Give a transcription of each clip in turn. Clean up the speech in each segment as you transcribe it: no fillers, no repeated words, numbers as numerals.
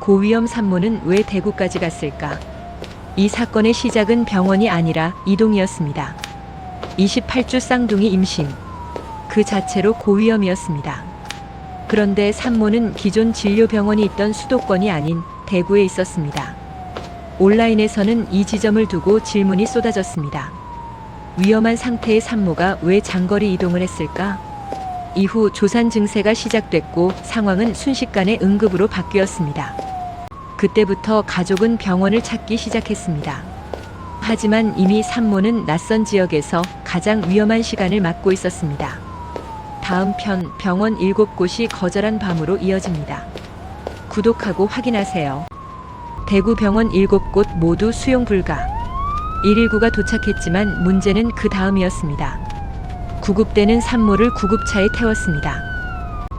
고위험 산모는 왜 대구까지 갔을까? 이 사건의 시작은 병원이 아니라 이동이었습니다. 28주 쌍둥이 임신. 그 자체로 고위험이었습니다. 그런데 산모는 기존 진료병원이 있던 수도권이 아닌 대구에 있었습니다. 온라인에서는 이 지점을 두고 질문이 쏟아졌습니다. 위험한 상태의 산모가 왜 장거리 이동을 했을까? 이후 조산 증세가 시작됐고 상황은 순식간에 응급으로 바뀌었습니다. 그때부터 가족은 병원을 찾기 시작했습니다. 하지만 이미 산모는 낯선 지역에서 가장 위험한 시간을 맞고 있었습니다. 다음 편 병원 7곳이 거절한 밤으로 이어집니다. 구독하고 확인하세요. 대구 병원 7곳 모두 수용 불가. 119가 도착했지만 문제는 그 다음이었습니다. 구급대는 산모를 구급차에 태웠습니다.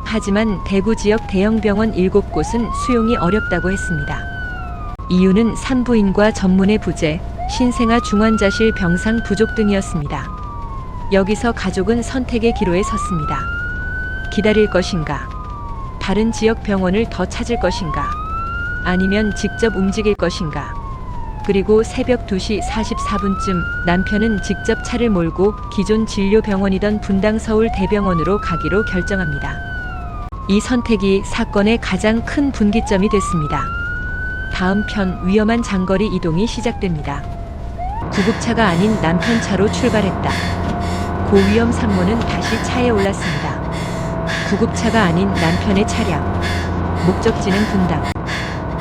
하지만 대구 지역 대형 병원 7곳은 수용이 어렵다고 했습니다. 이유는 산부인과 전문의 부재, 신생아 중환자실 병상 부족 등이었습니다. 여기서 가족은 선택의 기로에 섰습니다. 기다릴 것인가? 다른 지역 병원을 더 찾을 것인가? 아니면 직접 움직일 것인가? 그리고 새벽 2시 44분쯤 남편은 직접 차를 몰고 기존 진료병원이던 분당 서울대병원으로 가기로 결정합니다. 이 선택이 사건의 가장 큰 분기점이 됐습니다. 다음 편 위험한 장거리 이동이 시작됩니다. 구급차가 아닌 남편 차로 출발했다. 고위험 산모는 다시 차에 올랐습니다. 구급차가 아닌 남편의 차량. 목적지는 분당.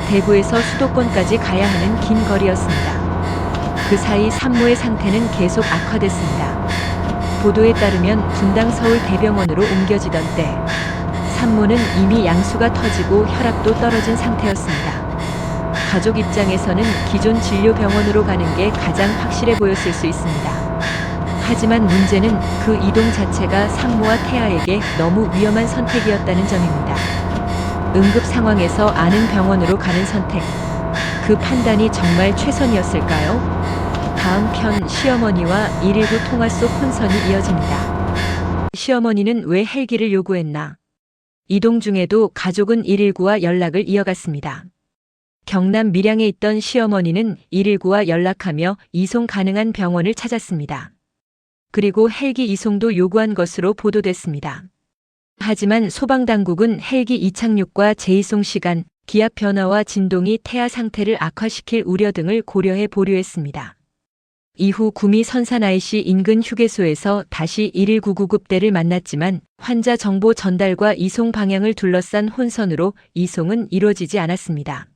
대구에서 수도권까지 가야 하는 긴 거리였습니다. 그 사이 산모의 상태는 계속 악화됐습니다. 보도에 따르면 분당 서울대병원으로 옮겨지던 때 산모는 이미 양수가 터지고 혈압도 떨어진 상태였습니다. 가족 입장에서는 기존 진료병원으로 가는 게 가장 확실해 보였을 수 있습니다. 하지만 문제는 그 이동 자체가 산모와 태아에게 너무 위험한 선택이었다는 점입니다. 응급 상황에서 아는 병원으로 가는 선택. 그 판단이 정말 최선이었을까요? 다음 편 시어머니와 119 통화 속 혼선이 이어집니다. 시어머니는 왜 헬기를 요구했나? 이동 중에도 가족은 119와 연락을 이어갔습니다. 경남 밀양에 있던 시어머니는 119와 연락하며 이송 가능한 병원을 찾았습니다. 그리고 헬기 이송도 요구한 것으로 보도됐습니다. 하지만 소방당국은 헬기 이착륙과 재이송 시간, 기압 변화와 진동이 태아 상태를 악화시킬 우려 등을 고려해 보류했습니다. 이후 구미 선산IC 인근 휴게소에서 다시 119 구급대를 만났지만 환자 정보 전달과 이송 방향을 둘러싼 혼선으로 이송은 이루어지지 않았습니다.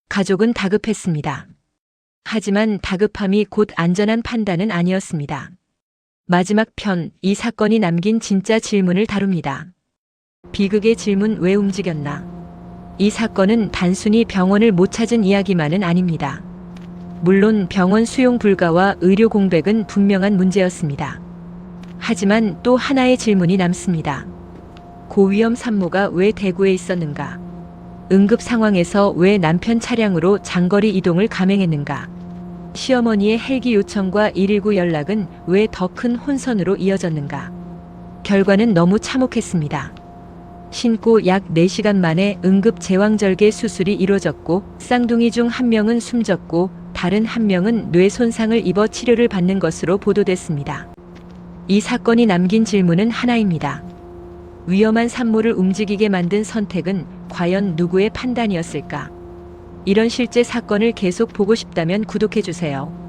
가족은 다급했습니다. 하지만 다급함이 곧 안전한 판단은 아니었습니다. 마지막 편, 이 사건이 남긴 진짜 질문을 다룹니다. 비극의 질문 왜 움직였나? 이 사건은 단순히 병원을 못 찾은 이야기만은 아닙니다. 물론 병원 수용 불가와 의료 공백은 분명한 문제였습니다. 하지만 또 하나의 질문이 남습니다. 고위험 산모가 왜 대구에 있었는가? 응급 상황에서 왜 남편 차량으로 장거리 이동을 감행했는가? 시어머니의 헬기 요청과 119 연락은 왜 더 큰 혼선으로 이어졌는가? 결과는 너무 참혹했습니다. 신고 약 4시간 만에 응급 제왕절개 수술이 이루어졌고 쌍둥이 중 한 명은 숨졌고 다른 한 명은 뇌 손상을 입어 치료를 받는 것으로 보도됐습니다. 이 사건이 남긴 질문은 하나입니다. 위험한 산모를 움직이게 만든 선택은 과연 누구의 판단이었을까? 이런 실제 사건을 계속 보고 싶다면 구독해주세요.